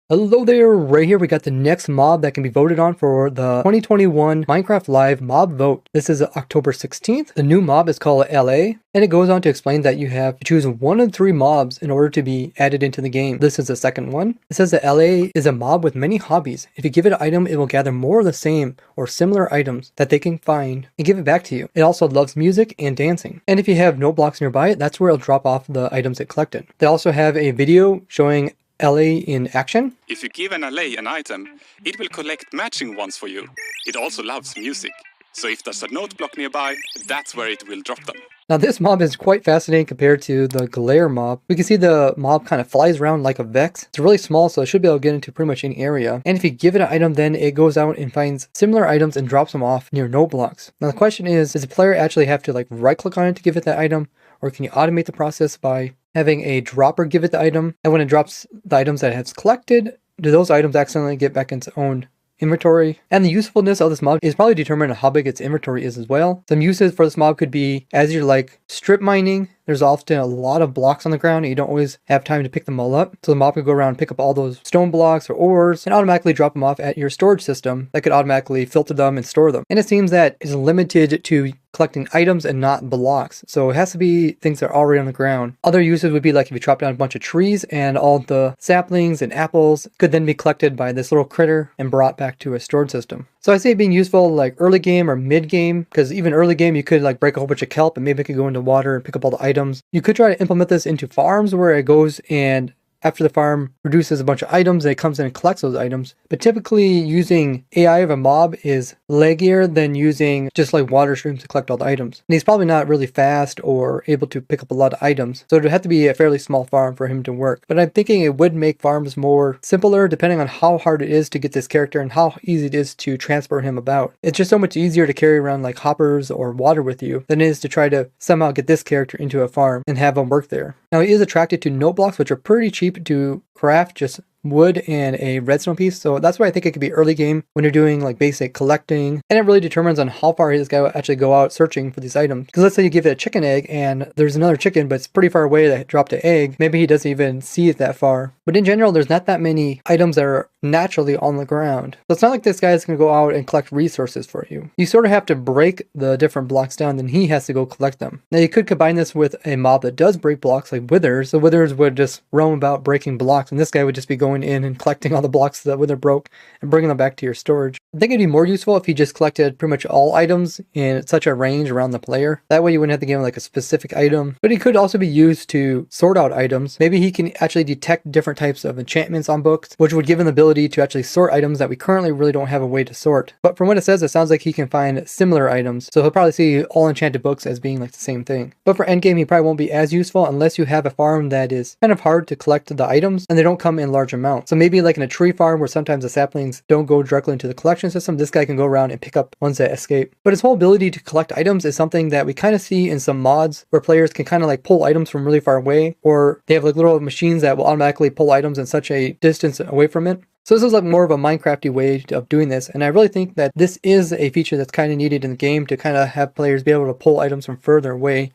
Hello there, right here we got the next mob that can be voted on for the 2021 Minecraft Live mob vote. This is October 16th. The new mob is called LA, and it goes on to explain that you have to choose one of 3 mobs in order to be added into the game. This is the second one. It says that LA is a mob with many hobbies. If you give it an item, it will gather more of the same or similar items that they can find and give it back to you. It also loves music and dancing. And if you have no blocks nearby it, that's where it'll drop off the items it collected. They also have a video showing LA in action. If you give an LA an item, it will collect matching ones for you. It also loves music, so if there's a note block nearby, that's where it will drop them. Now this mob is quite fascinating compared to the glare mob. We can see the mob kind of flies around like a Vex. It's really small, so it should be able to get into pretty much any area. And if you give it an item, then it goes out and finds similar items and drops them off near no blocks. Now the question is, does the player actually have to right click on it to give it that item? Or can you automate the process by having a dropper give it the item? And when it drops the items that it has collected, do those items accidentally get back into its own inventory? And the usefulness of this mob is probably determined on how big its inventory is as well. Some uses for this mob could be as you're strip mining. There's often a lot of blocks on the ground and you don't always have time to pick them all up. So the mob could go around and pick up all those stone blocks or ores and automatically drop them off at your storage system that could automatically filter them and store them. And it seems that it's limited to collecting items and not blocks. So it has to be things that are already on the ground. Other uses would be like if you chop down a bunch of trees and all the saplings and apples could then be collected by this little critter and brought back to a storage system. So I say it being useful early game or mid game, because even early game you could break a whole bunch of kelp and maybe it could go into water and pick up all the items. You could try to implement this into farms where it goes and after the farm produces a bunch of items, it comes in and collects those items. But typically using AI of a mob is leggier than using just water streams to collect all the items. And he's probably not really fast or able to pick up a lot of items. So it would have to be a fairly small farm for him to work. But I'm thinking it would make farms more simpler depending on how hard it is to get this character and how easy it is to transport him about. It's just so much easier to carry around hoppers or water with you than it is to try to somehow get this character into a farm and have him work there. Now he is attracted to note blocks, which are pretty cheap to craft, just wood and a redstone piece. So that's why I think it could be early game when you're doing basic collecting, and it really determines on how far this guy will actually go out searching for these items. Because let's say you give it a chicken egg and there's another chicken but it's pretty far away that dropped an egg, maybe he doesn't even see it that far. But in general there's not that many items that are naturally on the ground. So it's not like this guy is going to go out and collect resources for you. You sort of have to break the different blocks down, then he has to go collect them. Now you could combine this with a mob that does break blocks like withers. So withers would just roam about breaking blocks and this guy would just be going in and collecting all the blocks that wither broke and bringing them back to your storage. I think it'd be more useful if he just collected pretty much all items in such a range around the player. That way you wouldn't have to give him a specific item. But he could also be used to sort out items. Maybe he can actually detect different types of enchantments on books, which would give him the ability to actually sort items that we currently really don't have a way to sort. But from what it says, it sounds like he can find similar items. So he'll probably see all enchanted books as being the same thing. But for endgame, he probably won't be as useful unless you have a farm that is kind of hard to collect the items and they don't come in large amounts. So maybe in a tree farm where sometimes the saplings don't go directly into the collection system, this guy can go around and pick up ones that escape. But his whole ability to collect items is something that we kind of see in some mods where players can kind of pull items from really far away, or they have little machines that will automatically pull items in such a distance away from it. So this is more of a Minecrafty way of doing this, and I really think that this is a feature that's kind of needed in the game to kind of have players be able to pull items from further away.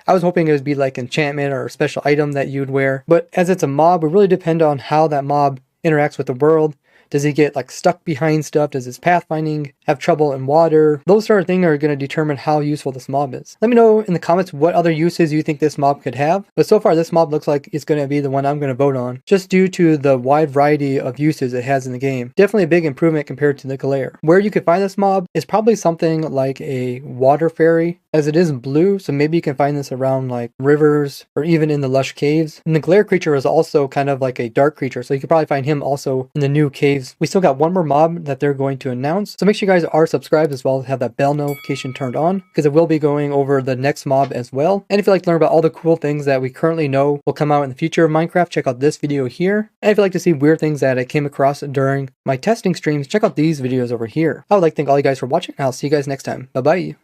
I was hoping it would be enchantment or a special item that you'd wear, but as it's a mob, it really depends on how that mob interacts with the world. Does he get stuck behind stuff? Does his pathfinding have trouble in water? Those sort of things are going to determine how useful this mob is. Let me know in the comments what other uses you think this mob could have. But so far this mob looks like it's going to be the one I'm going to vote on, just due to the wide variety of uses it has in the game. Definitely a big improvement compared to the glare. Where you could find this mob is probably something like a water fairy, as it is blue, so maybe you can find this around rivers or even in the lush caves. And the glare creature is also kind of like a dark creature, so you could probably find him also in the new caves. We still got one more mob that they're going to announce, so make sure you guys are subscribed as well as have that bell notification turned on, because it will be going over the next mob as well. And if you'd like to learn about all the cool things that we currently know will come out in the future of Minecraft, check out this video here. And if you'd like to see weird things that I came across during my testing streams, check out these videos over here. I would like to thank all you guys for watching, and I'll see you guys next time. Bye bye.